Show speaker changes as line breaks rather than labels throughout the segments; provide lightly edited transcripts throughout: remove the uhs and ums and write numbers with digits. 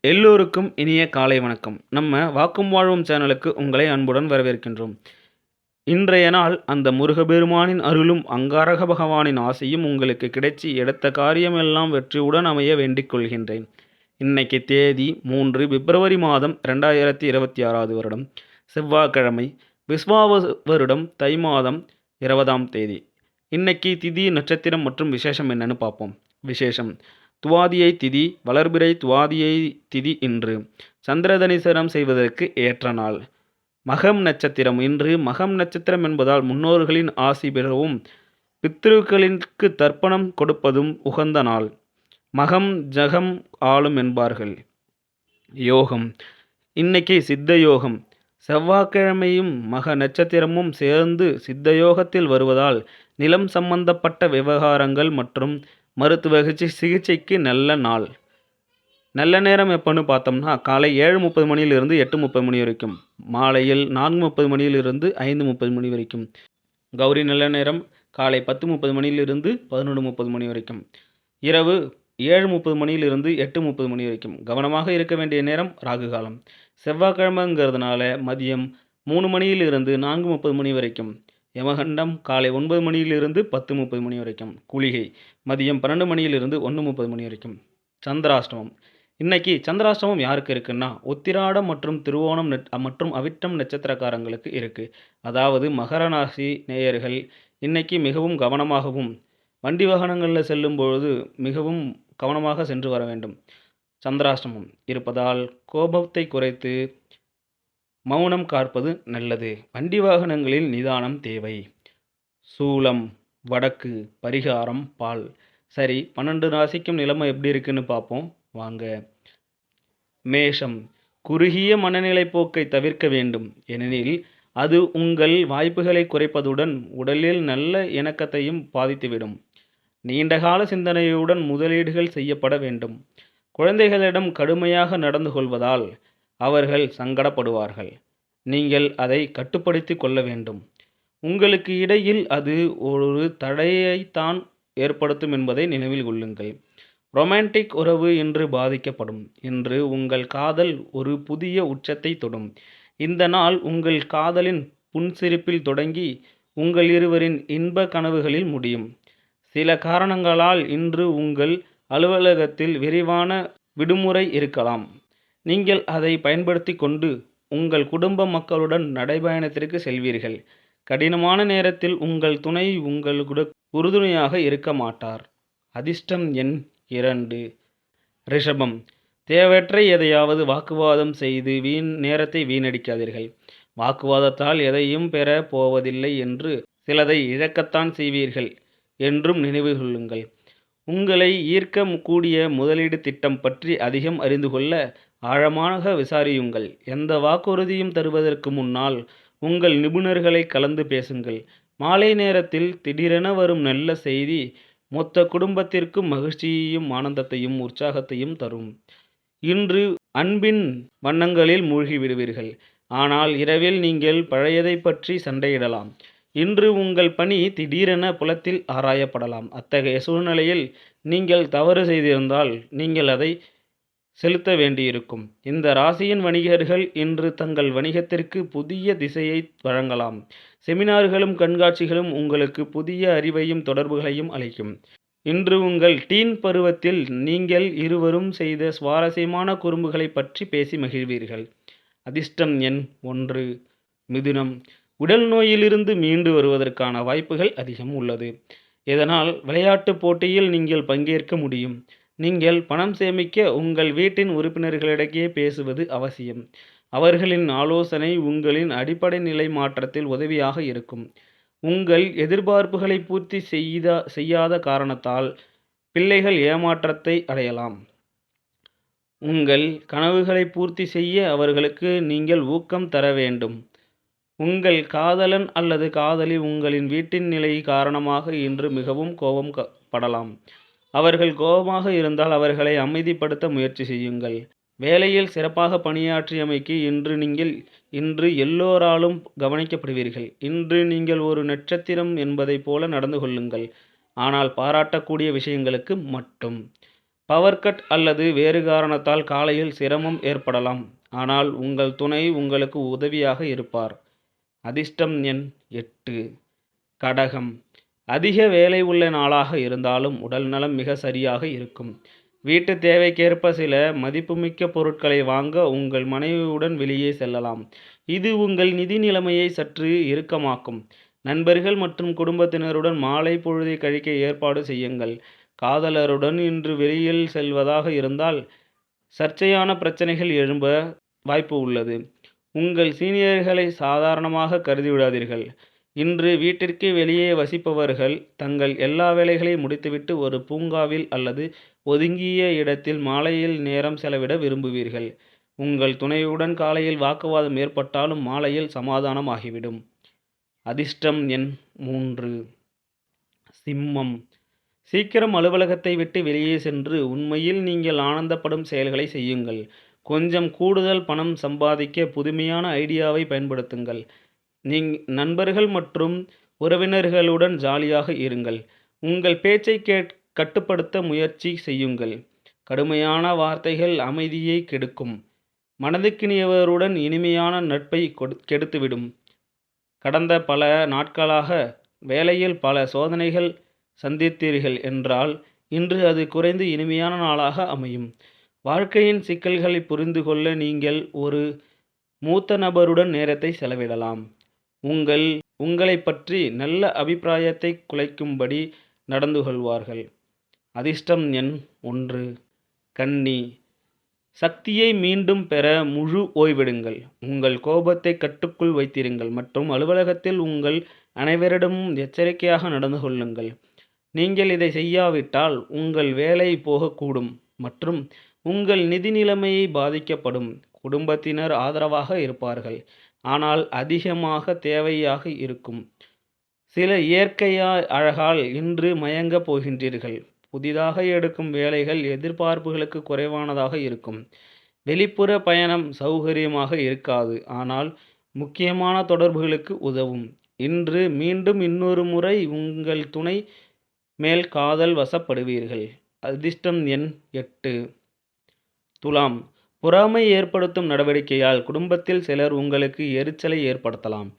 எல்லோருக்கும் இனிய காலை வணக்கம். நம்ம வாக்கும் வாழ்வும் சேனலுக்கு உங்களை அன்புடன் வரவேற்கின்றோம். இன்றைய நாள் அந்த முருகப்பெருமானின் அருளும் அங்காரக பகவானின் ஆசையும் உங்களுக்கு கிடைச்சி எடுத்த காரியமெல்லாம் வெற்றியுடன் அமைய வேண்டிக் கொள்கின்றேன். இன்னைக்கு தேதி 3 பிப்ரவரி மாதம் 2026 வருடம் செவ்வாய்க்கிழமை, விஸ்வாவசு வருடம் தை மாதம் 20ஆம் தேதி. இன்னைக்கு திதி, நட்சத்திரம் மற்றும் விசேஷம் என்னன்னு பார்ப்போம். விசேஷம்: துவாதியை திதி, வளர்பிறை துவாதியை திதி இன்று. சந்திர தரிசனம் செய்வதற்கு ஏற்ற நாள். மகம் நட்சத்திரம் இன்று. மகம் நட்சத்திரம் என்பதால் முன்னோர்களின் ஆசி பெறவும் பித்ருக்களுக்கு தர்ப்பணம் கொடுப்பதும் உகந்த நாள். மகம் ஜகம் ஆளும் என்பார்கள். யோகம்: இன்னைக்கு சித்த யோகம். செவ்வாய்க்கிழமையும் மக நட்சத்திரமும் சேர்ந்து சித்த யோகத்தில் வருவதால் நிலம் சம்பந்தப்பட்ட விவகாரங்கள் மற்றும் மருத்துவ சிகிச்சைக்கு நல்ல நாள். நல்ல நேரம் எப்போன்னு பார்த்தோம்னா, காலை 7:30 மணியிலிருந்து 8:30 மணி வரைக்கும், மாலையில் 4:30 மணியிலிருந்து 5:30 மணி வரைக்கும். கௌரி நல்ல நேரம் காலை 10:30 மணியிலிருந்து 11:30 மணி வரைக்கும். இரவு 7:30 மணியிலிருந்து 8:30 மணி வரைக்கும். கவனமாக இருக்க வேண்டிய நேரம் ராகு காலம். செவ்வாய்க்கிழமைங்கிறதுனால மதியம் 3 மணியிலிருந்து 4:30 மணி வரைக்கும். யமகண்டம் காலை 9 மணியிலிருந்து 10:30 மணி வரைக்கும். குளிகை மதியம் 12 மணியிலிருந்து 1:30 மணி வரைக்கும். சந்திராஷ்டமம்: இன்னைக்கு சந்திராஷ்டமம் யாருக்கு இருக்குன்னா, உத்திராடம் மற்றும் திருவோணம் மற்றும் அவிட்டம் நட்சத்திரக்காரங்களுக்கு இருக்கு. அதாவது மகர ராசி நேயர்கள் இன்னைக்கு மிகவும் கவனமாகவும், வண்டி வாகனங்களில் செல்லும் பொழுது மிகவும் கவனமாக சென்று வர வேண்டும். சந்திராஷ்டமம் இருப்பதால் கோபத்தை குறைத்து மௌனம் காற்பது நல்லது. வண்டி வாகனங்களில் நிதானம் தேவை. சூலம் வடக்கு. பரிகாரம் பால். சரி, 12 ராசிக்கும் நிலைமை எப்படி இருக்குன்னு பார்ப்போம் வாங்க. மேஷம்: குறுகிய மனநிலை போக்கை தவிர்க்க வேண்டும். ஏனெனில் அது உங்கள் வாய்ப்புகளை குறைப்பதுடன் உடலில் நல்ல இணக்கத்தையும் பாதித்துவிடும். நீண்டகால சிந்தனையுடன் முதலீடுகள் செய்யப்பட வேண்டும். குழந்தைகளிடம் கடுமையாக நடந்து கொள்வதால் அவர்கள் சங்கடப்படுவார்கள். நீங்கள் அதை கட்டுப்படுத்தி கொள்ள வேண்டும். உங்களுக்கு இடையில் அது ஒரு தடையைத்தான் ஏற்படுத்தும் என்பதை நினைவில் கொள்ளுங்கள். ரொமான்டிக் உறவு இன்று பாதிக்கப்படும். இன்று உங்கள் காதல் ஒரு புதிய உச்சத்தை தொடும். இந்த நாள் உங்கள் காதலின் புன்சிரிப்பில் தொடங்கி உங்கள் இருவரின் இன்ப கனவுகளில் முடியும். சில காரணங்களால் இன்று உங்கள் அலுவலகத்தில் விரிவான விடுமுறை இருக்கலாம். நீங்கள் அதை பயன்படுத்தி கொண்டு உங்கள் குடும்ப மக்களுடன் நடைபயணத்திற்கு செல்வீர்கள். கடினமான நேரத்தில் உங்கள் துணை உங்களுக்கு உறுதுணையாக இருக்க மாட்டார். அதிர்ஷ்டம் எண் 2. ரிஷபம்: தேவையற்ற எதையாவது வாக்குவாதம் செய்து நேரத்தை வீணடிக்காதீர்கள். வாக்குவாதத்தால் எதையும் பெற போவதில்லை என்று சிலதை இழக்கத்தான் செய்வீர்கள் என்றும் நினைவு கொள்ளுங்கள். உங்களை ஈர்க்க கூடிய முதலீடு திட்டம் பற்றி அதிகம் அறிந்து கொள்ள ஆழமாக விசாரியுங்கள். எந்த வாக்குறுதியும் தருவதற்கு முன்னால் உங்கள் நிபுணர்களை கலந்து பேசுங்கள். மாலை நேரத்தில் திடீரென வரும் நல்ல செய்தி மொத்த குடும்பத்திற்கும் மகிழ்ச்சியையும் ஆனந்தத்தையும் உற்சாகத்தையும் தரும். இன்று அன்பின் வண்ணங்களில் மூழ்கி விடுவீர்கள். ஆனால் இரவில் நீங்கள் பழையதை பற்றி சண்டையிடலாம். இன்று உங்கள் பணி திடீரென புலத்தில் ஆராயப்படலாம். அத்தகைய சூழ்நிலையில் நீங்கள் தவறு செய்திருந்தால் நீங்கள் அதை செலுத்த வேண்டியிருக்கும். இந்த ராசியின் வணிகர்கள் இன்று தங்கள் வணிகத்திற்கு புதிய திசையை வழங்கலாம். செமினார்களும் கண்காட்சிகளும் உங்களுக்கு புதிய அறிவையும் தொடர்புகளையும் அளிக்கும். இன்று உங்கள் டீன் பருவத்தில் நீங்கள் இருவரும் செய்த சுவாரஸ்யமான குறும்புகளை பற்றி பேசி மகிழ்வீர்கள். அதிர்ஷ்டம் எண் 1. மிதுனம்: உடல் நோயிலிருந்து மீண்டு வருவதற்கான வாய்ப்புகள் அதிகம் உள்ளது. இதனால் விளையாட்டு போட்டியில் நீங்கள் பங்கேற்க முடியும். நீங்கள் பணம் சேமிக்க உங்கள் வீட்டின் உறுப்பினர்களிடையே பேசுவது அவசியம். அவர்களின் ஆலோசனை உங்களின் அடிப்படை நிலை மாற்றத்தில் உதவியாக இருக்கும். உங்கள் எதிர்பார்ப்புகளை பூர்த்தி செய்யாத காரணத்தால் பிள்ளைகள் ஏமாற்றத்தை அடையலாம். உங்கள் கனவுகளை பூர்த்தி செய்ய அவர்களுக்கு நீங்கள் ஊக்கம் தர வேண்டும். உங்கள் காதலன் அல்லது காதலி உங்களின் வீட்டின் நிலை காரணமாக இன்று மிகவும் கோபம் படலாம். அவர்கள் கோபமாக இருந்தால் அவர்களை அமைதிப்படுத்த முயற்சி செய்யுங்கள். வேலையில் சிறப்பாக பணியாற்றியமைக்கு இன்று எல்லோராலும் கவனிக்கப்படுவீர்கள். இன்று நீங்கள் ஒரு நட்சத்திரம் என்பதைப் போல நடந்து கொள்ளுங்கள். ஆனால் பாராட்டக்கூடிய விஷயங்களுக்கு மட்டும். பவர் கட் அல்லது வேறு காரணத்தால் காலையில் சிரமம் ஏற்படலாம். ஆனால் உங்கள் துணை உங்களுக்கு உதவியாக இருப்பார். அதிர்ஷ்டம் எண் 8. கடகம். அதிக வேலை உள்ள நாளாக இருந்தாலும் உடல்நலம் மிக சரியாக இருக்கும். வீட்டு தேவைக்கேற்ப சில மதிப்புமிக்க பொருட்களை வாங்க உங்கள் மனைவியுடன் வெளியே செல்லலாம். இது உங்கள் நிதி நிலைமையை சற்று இறுக்கமாக்கும். நண்பர்கள் மற்றும் குடும்பத்தினருடன் மாலை பொழுதை கழிக்க ஏற்பாடு செய்யுங்கள். காதலருடன் இன்று வெளியில் செல்வதாக இருந்தால் சர்ச்சையான பிரச்சனைகள் எழும்ப வாய்ப்பு உள்ளது. உங்கள் சீனியர்களை சாதாரணமாக கருதிவிடாதீர்கள். இன்று வீட்டிற்கு வெளியே வசிப்பவர்கள் தங்கள் எல்லா வேலைகளையும் முடித்துவிட்டு ஒரு பூங்காவில் அல்லது ஒதுங்கிய இடத்தில் மாலையில் நேரம் செலவிட விரும்புவீர்கள். உங்கள் துணையுடன் காலையில் வாக்குவாதம் ஏற்பட்டாலும் மாலையில் சமாதானம் ஆகிவிடும். அதிர்ஷ்டம் எண் 3. சிம்மம். சீக்கிரம் அலுவலகத்தை விட்டு வெளியே சென்று உண்மையில் நீங்கள் ஆனந்தப்படும் செயல்களை செய்யுங்கள். கொஞ்சம் கூடுதல் பணம் சம்பாதிக்க புதுமையான ஐடியாவை பயன்படுத்துங்கள். நண்பர்கள் மற்றும் உறவினர்களுடன் ஜாலியாக இருங்கள். உங்கள் பேச்சை கட்டுப்படுத்த முயற்சி செய்யுங்கள். கடுமையான வார்த்தைகள் அமைதியை கெடுக்கும். மனதுக்கினியவருடன் இனிமையான நட்பை கெடுத்துவிடும். கடந்த பல நாட்களாக வேலையில் பல சோதனைகள் சந்தித்தீர்கள் என்றால் இன்று அது குறைந்து இனிமையான நாளாக அமையும். வாழ்க்கையின் சிக்கல்களை புரிந்து கொள்ள நீங்கள் ஒரு மூத்த நபருடன் நேரத்தை செலவிடலாம். உங்களை பற்றி நல்ல அபிப்பிராயத்தை குலைக்கும்படி நடந்து கொள்வார்கள். அதிர்ஷ்டம் எண் 1. கன்னி. சக்தியை மீண்டும் பெற முழு ஓய்வெடுங்கள். உங்கள் கோபத்தை கட்டுக்குள் வைத்திருங்கள் மற்றும் அலுவலகத்தில் உங்கள் அனைவரிடமும் எச்சரிக்கையாக நடந்து கொள்ளுங்கள். நீங்கள் இதை செய்யாவிட்டால் உங்கள் வேலை போகக்கூடும் மற்றும் உங்கள் நிதி நிலைமையை பாதிக்கப்படும். குடும்பத்தினர் ஆதரவாக இருப்பார்கள், ஆனால் அதிகமாக தேவையாக இருக்கும். சில இயற்கையா அழகால் இன்று மயங்கப் போகின்றீர்கள். புதிதாக எடுக்கும் வேலைகள் எதிர்பார்ப்புகளுக்கு குறைவானதாக இருக்கும். வெளிப்புற பயணம் சௌகரியமாக இருக்காது, ஆனால் முக்கியமான தொடர்புகளுக்கு உதவும். இன்று மீண்டும் இன்னொரு முறை உங்கள் துணை மேல் காதல் வசப்படுவீர்கள். அதிர்ஷ்டம் எண் 8. துலாம். பொறாமை ஏற்படுத்தும் நடவடிக்கையால் குடும்பத்தில் சிலர் உங்களுக்கு எரிச்சலை ஏற்படுத்தலாம்.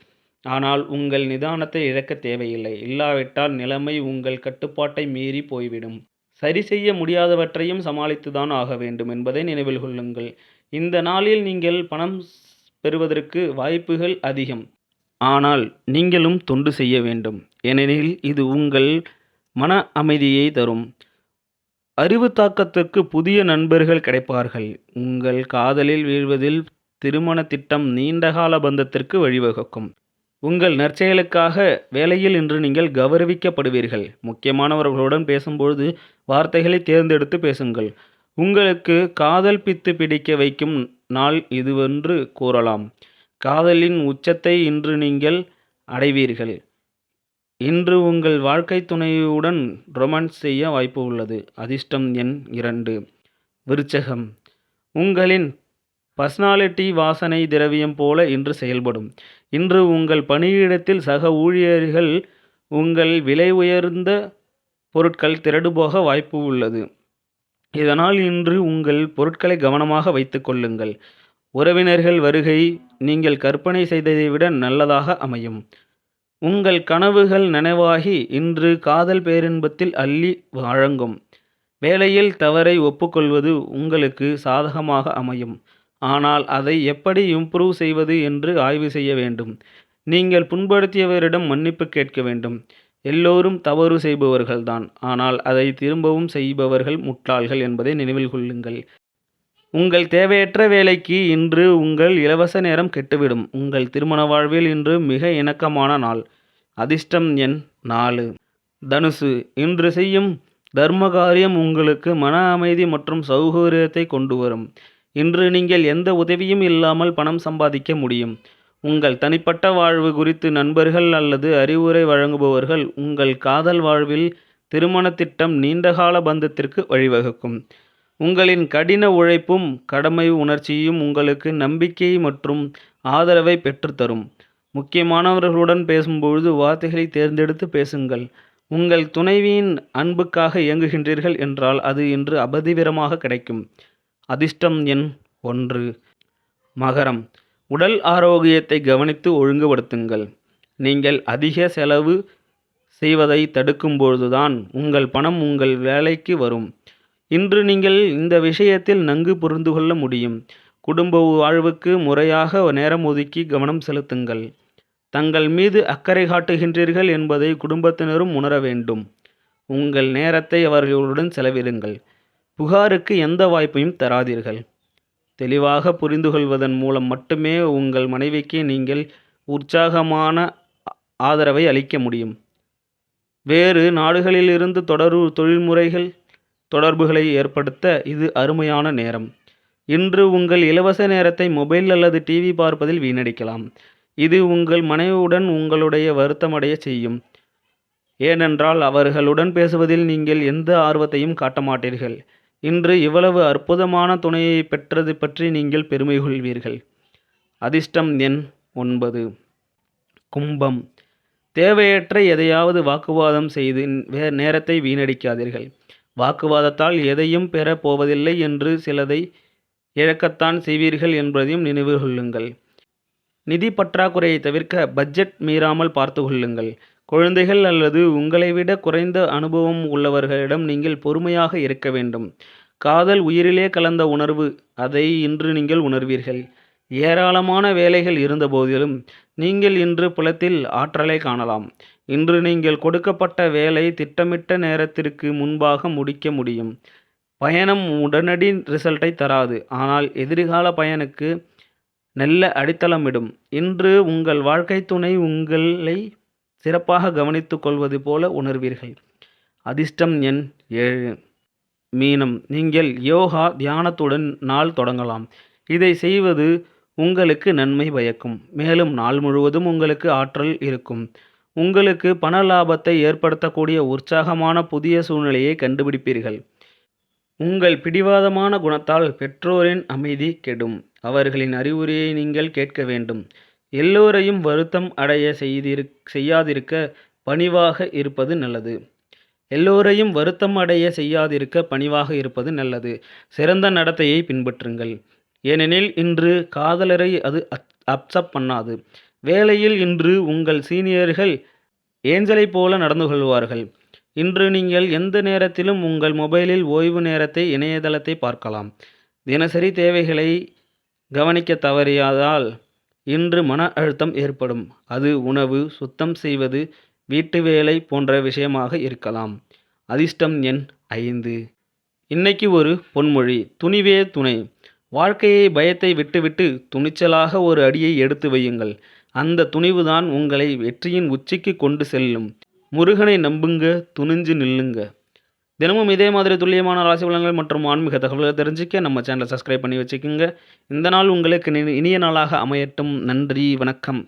ஆனால் உங்கள் நிதானத்தை இழக்க தேவையில்லை. இல்லாவிட்டால் நிலைமை உங்கள் கட்டுப்பாட்டை மீறி போய்விடும். சரி செய்ய முடியாதவற்றையும் சமாளித்துதான் ஆக வேண்டும் என்பதை நினைவில் கொள்ளுங்கள். இந்த நாளில் நீங்கள் பணம் பெறுவதற்கு வாய்ப்புகள் அதிகம். ஆனால் நீங்களும் தொண்டு செய்ய வேண்டும், ஏனெனில் இது உங்கள் மன அமைதியை தரும். அறிவு தாக்கத்துக்கு புதிய நண்பர்கள் கிடைப்பார்கள். உங்கள் காதலில் வீழ்வதில் திருமண திட்டம் நீண்டகால பந்தத்திற்கு வழிவகுக்கும். உங்கள் நற்செயலுக்காக வேலையில் இன்று நீங்கள் கௌரவிக்கப்படுவீர்கள். முக்கியமானவர்களுடன் பேசும்பொழுது வார்த்தைகளை தேர்ந்தெடுத்து பேசுங்கள். உங்களுக்கு காதல் பித்து பிடிக்க வைக்கும் நாள் இதுவென்று கூறலாம். காதலின் உச்சத்தை இன்று நீங்கள் அடைவீர்கள். இன்று உங்கள் வாழ்க்கை துணையுடன் ரொமான்ஸ் செய்ய வாய்ப்பு உள்ளது. அதிர்ஷ்டம் எண் 2. விருச்சகம். உங்களின் பர்சனாலிட்டி வாசனை திரவியம் போல இன்று செயல்படும். இன்று உங்கள் பணியிடத்தில் சக ஊழியர்கள் உங்கள் விலை உயர்ந்த பொருட்கள் திருடுபோக வாய்ப்பு உள்ளது. இதனால் இன்று உங்கள் பொருட்களை கவனமாக வைத்து கொள்ளுங்கள். உறவினர்கள் வருகை நீங்கள் கற்பனை செய்ததை விட நல்லதாக அமையும். உங்கள் கனவுகள் நனவாகி இன்று காதல் பேரின்பத்தில் அள்ளி வழங்கும். வேலையில் தவறை ஒப்புக்கொள்வது உங்களுக்கு சாதகமாக அமையும், ஆனால் அதை எப்படி இம்ப்ரூவ் செய்வது என்று ஆய்வு செய்ய வேண்டும். நீங்கள் புண்படுத்தியவரிடம் மன்னிப்பு கேட்க வேண்டும். எல்லோரும் தவறு செய்பவர்கள்தான், ஆனால் அதை திரும்பவும் செய்பவர்கள் முட்டாள்கள் என்பதை நினைவில் கொள்ளுங்கள். உங்கள் தேவையற்ற வேலைக்கு இன்று உங்கள் இலவச நேரம் கெட்டுவிடும். உங்கள் திருமண வாழ்வில் இன்று மிக இணக்கமான நாள். அதிர்ஷ்டம் எண் 4. தனுசு. இன்று செய்யும் தர்ம காரியம் உங்களுக்கு மன அமைதி மற்றும் சௌகரியத்தை கொண்டு வரும். இன்று நீங்கள் எந்த உதவியும் இல்லாமல் பணம் சம்பாதிக்க முடியும். உங்கள் தனிப்பட்ட வாழ்வு குறித்து நண்பர்கள் அல்லது அறிவுரை வழங்குபவர்கள் உங்கள் காதல் வாழ்வில் திருமண திட்டம் நீண்டகால பந்தத்திற்கு வழிவகுக்கும். உங்களின் கடின உழைப்பும் கடமை உணர்ச்சியும் உங்களுக்கு நம்பிக்கை மற்றும் ஆதரவை பெற்றுத்தரும். முக்கியமானவர்களுடன் பேசும்பொழுது வார்த்தைகளை தேர்ந்தெடுத்து பேசுங்கள். உங்கள் துணைவியின் அன்புக்காக இயங்குகின்றீர்கள் என்றால் அது இன்று அபரிவிதமாக கிடைக்கும். அதிர்ஷ்டம் எண் 1. மகரம். உடல் ஆரோக்கியத்தை கவனித்து ஒழுங்குபடுத்துங்கள். நீங்கள் அதிக செலவு செய்வதை தடுக்கும்போதுதான் உங்கள் பணம் உங்கள் வேலைக்கு வரும். இன்று நீங்கள் இந்த விஷயத்தில் நன்கு புரிந்து கொள்ள முடியும். குடும்ப வாழ்வுக்கு முறையாக நேரம் ஒதுக்கி கவனம் செலுத்துங்கள். தங்கள் மீது அக்கறை காட்டுகின்றீர்கள் என்பதை குடும்பத்தினரும் உணர வேண்டும். உங்கள் நேரத்தை அவர்களுடன் செலவிடுங்கள். புகாருக்கு எந்த வாய்ப்பையும் தராதீர்கள். தெளிவாக புரிந்து கொள்வதன் மூலம் மட்டுமே உங்கள் மனைவிக்கு நீங்கள் உற்சாகமான ஆதரவை அளிக்க முடியும். வேறு நாடுகளிலிருந்து தொடர்புகளை ஏற்படுத்த இது அருமையான நேரம். இன்று உங்கள் இலவச நேரத்தை மொபைல் அல்லது டிவி பார்ப்பதில் வீணடிக்கலாம். இது உங்கள் மனைவியுடன் உங்களுடைய வருத்தமடைய செய்யும். ஏனென்றால் அவர்களுடன் பேசுவதில் நீங்கள் எந்த ஆர்வத்தையும் காட்ட மாட்டீர்கள். இன்று இவ்வளவு அற்புதமான துணையை பெற்றது பற்றி நீங்கள் பெருமை கொள்வீர்கள். அதிர்ஷ்டம் எண் 9. கும்பம். தேவையற்ற எதையாவது வாக்குவாதம் செய்து நேரத்தை வீணடிக்காதீர்கள். வாக்குவாதத்தால் எதையும் பெற போவதில்லை என்று சிலதை இழக்கத்தான் செய்வீர்கள் என்பதையும் நினைவில் கொள்ளுங்கள். நிதி பற்றாக்குறையை தவிர்க்க பட்ஜெட் மீறாமல் பார்த்து கொள்ளுங்கள். குழந்தைகள் அல்லது உங்களை விட குறைந்த அனுபவம் உள்ளவர்களிடம் நீங்கள் பொறுமையாக இருக்க வேண்டும். காதல் உயிரிலே கலந்த உணர்வு, அதை இன்று நீங்கள் உணர்வீர்கள். ஏராளமான வேலைகள் இருந்தபோதிலும் நீங்கள் இன்று புலத்தில் ஆற்றலை காணலாம். இன்று நீங்கள் கொடுக்கப்பட்ட வேலை திட்டமிட்ட நேரத்திற்கு முன்பாக முடிக்க முடியும். பயணம் உடனடி ரிசல்ட்டை தராது, ஆனால் எதிர்கால பயனுக்கு நல்ல அடித்தளமிடும். இன்று உங்கள் வாழ்க்கை துணை உங்களை சிறப்பாக கவனித்துக் கொள்வது போல உணர்வீர்கள். அதிர்ஷ்டம் எண் 7. மீனம். நீங்கள் யோகா தியானத்துடன் நாள் தொடங்கலாம். இதை செய்வது உங்களுக்கு நன்மை பயக்கும். மேலும் நாள் முழுவதும் உங்களுக்கு ஆற்றல் இருக்கும். உங்களுக்கு பண லாபத்தை ஏற்படுத்தக்கூடிய உற்சாகமான புதிய சூழ்நிலையை கண்டுபிடிப்பீர்கள். உங்கள் பிடிவாதமான குணத்தால் பெற்றோரின் அமைதி கெடும். அவர்களின் அறிவுரையை நீங்கள் கேட்க வேண்டும். எல்லோரையும் வருத்தம் அடைய செய்யாதிருக்க பணிவாக இருப்பது நல்லது. சிறந்த நடத்தையை பின்பற்றுங்கள். ஏனெனில் இன்று காதலரை அது அப்செட் பண்ணாது. வேலையில் இன்று உங்கள் சீனியர்கள் ஏஞ்சலை போல நடந்து கொள்வார்கள். இன்று நீங்கள் எந்த நேரத்திலும் உங்கள் மொபைலில் ஓய்வு நேரத்தை இணையதளத்தை பார்க்கலாம். தினசரி தேவைகளை கவனிக்க தவறியதால் இன்று மன அழுத்தம் ஏற்படும். அது உணவு, சுத்தம் செய்வது, வீட்டு வேலை போன்ற விஷயமாக இருக்கலாம். அதிர்ஷ்டம் எண் 5. இன்னைக்கு ஒரு பொன்மொழி: துணிவே துணை. வாழ்க்கையை பயத்தை விட்டுவிட்டு துணிச்சலாக ஒரு அடியை எடுத்து வையுங்கள். அந்த துணிவுதான் உங்களை வெற்றியின் உச்சிக்கு கொண்டு செல்லும். முருகனை நம்புங்க, துணிஞ்சு நில்லுங்க. தினமும் இதே மாதிரி துல்லியமான ராசி பலன்கள் மற்றும் ஆன்மீக தகவல்களை தெரிஞ்சுக்க நம்ம சேனலை சப்ஸ்கிரைப் பண்ணி வச்சுக்கோங்க. இந்த நாள் உங்களுக்கு இனிய நாளாக அமையட்டும். நன்றி, வணக்கம்.